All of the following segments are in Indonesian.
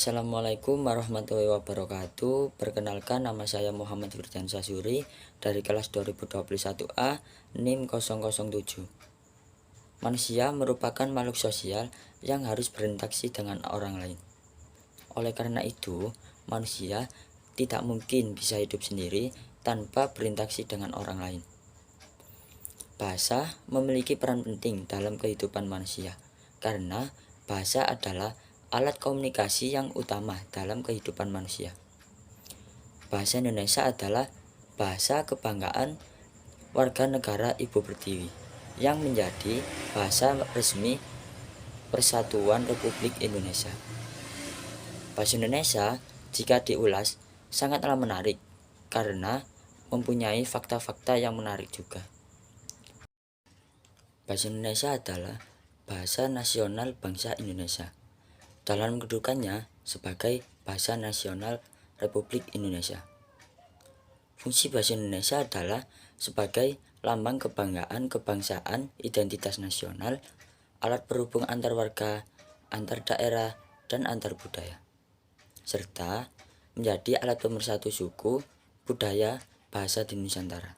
Assalamualaikum warahmatullahi wabarakatuh. Perkenalkan, nama saya Muhammad Firdan Sasuri dari kelas 2021A NIM 007. Manusia merupakan makhluk sosial yang harus berinteraksi dengan orang lain. Oleh karena itu, manusia tidak mungkin bisa hidup sendiri tanpa berinteraksi dengan orang lain. Bahasa memiliki peran penting dalam kehidupan manusia karena bahasa adalah alat komunikasi yang utama dalam kehidupan manusia. Bahasa Indonesia adalah bahasa kebanggaan warga negara Ibu Pertiwi yang menjadi bahasa resmi Persatuan Republik Indonesia. Bahasa Indonesia jika diulas sangatlah menarik karena mempunyai fakta-fakta yang menarik juga. Bahasa Indonesia adalah bahasa nasional bangsa Indonesia dalam kedudukannya sebagai bahasa nasional Republik Indonesia. Fungsi bahasa Indonesia adalah sebagai lambang kebanggaan kebangsaan, identitas nasional, alat berhubung antar warga, antar daerah, dan antar budaya, serta menjadi alat pemersatu suku, budaya, bahasa di Nusantara.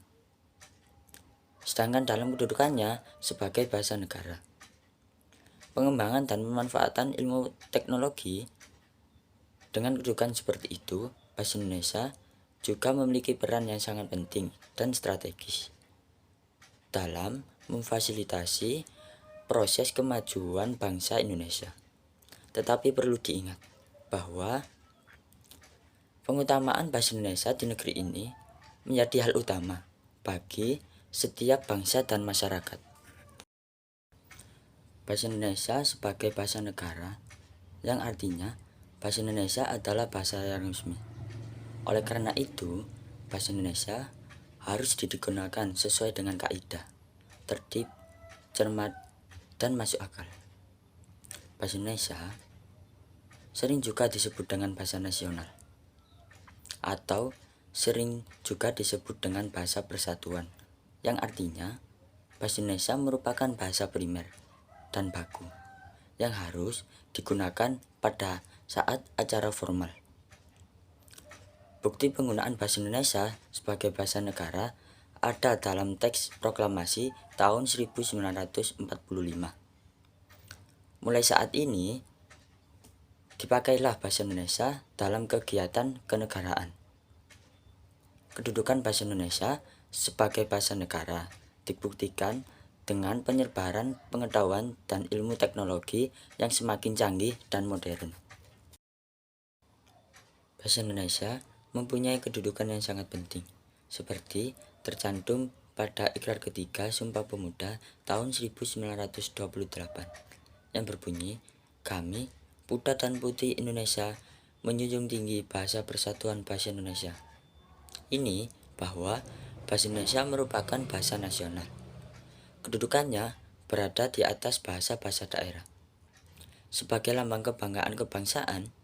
Sedangkan dalam kedudukannya sebagai bahasa negara, pengembangan dan pemanfaatan ilmu teknologi dengan kedudukan seperti itu, bahasa Indonesia juga memiliki peran yang sangat penting dan strategis dalam memfasilitasi proses kemajuan bangsa Indonesia. Tetapi perlu diingat bahwa pengutamaan bahasa Indonesia di negeri ini menjadi hal utama bagi setiap bangsa dan masyarakat. Bahasa Indonesia sebagai bahasa negara, yang artinya bahasa Indonesia adalah bahasa yang resmi. Oleh karena itu, bahasa Indonesia harus digunakan sesuai dengan kaidah, tertib, cermat, dan masuk akal. Bahasa Indonesia sering juga disebut dengan bahasa nasional, atau sering juga disebut dengan bahasa persatuan, yang artinya bahasa Indonesia merupakan bahasa primer dan baku yang harus digunakan pada saat acara formal. Bukti penggunaan bahasa Indonesia sebagai bahasa negara ada dalam teks proklamasi tahun 1945. Mulai saat ini dipakailah bahasa Indonesia dalam kegiatan kenegaraan. Kedudukan bahasa Indonesia sebagai bahasa negara dibuktikan dengan penyebaran pengetahuan dan ilmu teknologi yang semakin canggih dan modern. Bahasa Indonesia mempunyai kedudukan yang sangat penting, seperti tercantum pada Ikrar Ketiga Sumpah Pemuda tahun 1928 yang berbunyi, "Kami, Putra dan Putri Indonesia, menjunjung tinggi bahasa persatuan bahasa Indonesia." Ini bahwa bahasa Indonesia merupakan bahasa nasional. Kedudukannya berada di atas bahasa-bahasa daerah. Sebagai lambang kebanggaan kebangsaan,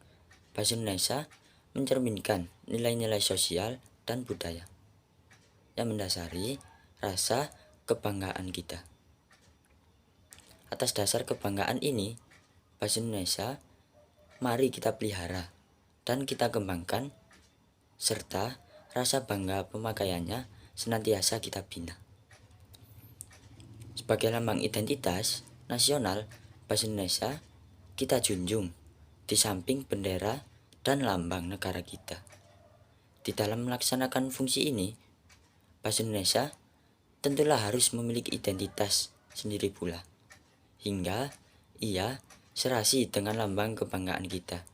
bahasa Indonesia mencerminkan nilai-nilai sosial dan budaya yang mendasari rasa kebanggaan kita. Atas dasar kebanggaan ini, bahasa Indonesia mari kita pelihara dan kita kembangkan, serta rasa bangga pemakaiannya senantiasa kita bina. Sebagai lambang identitas nasional, bahasa Indonesia kita junjung di samping bendera dan lambang negara kita. Di dalam melaksanakan fungsi ini, bahasa Indonesia tentulah harus memiliki identitas sendiri pula, hingga ia serasi dengan lambang kebanggaan kita.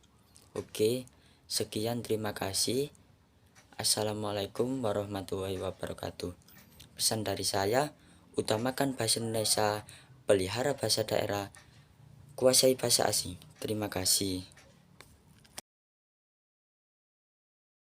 Oke, sekian, terima kasih. Assalamualaikum warahmatullahi wabarakatuh. Pesan dari saya, utamakan bahasa Indonesia, pelihara bahasa daerah, kuasai bahasa asing. Terima kasih.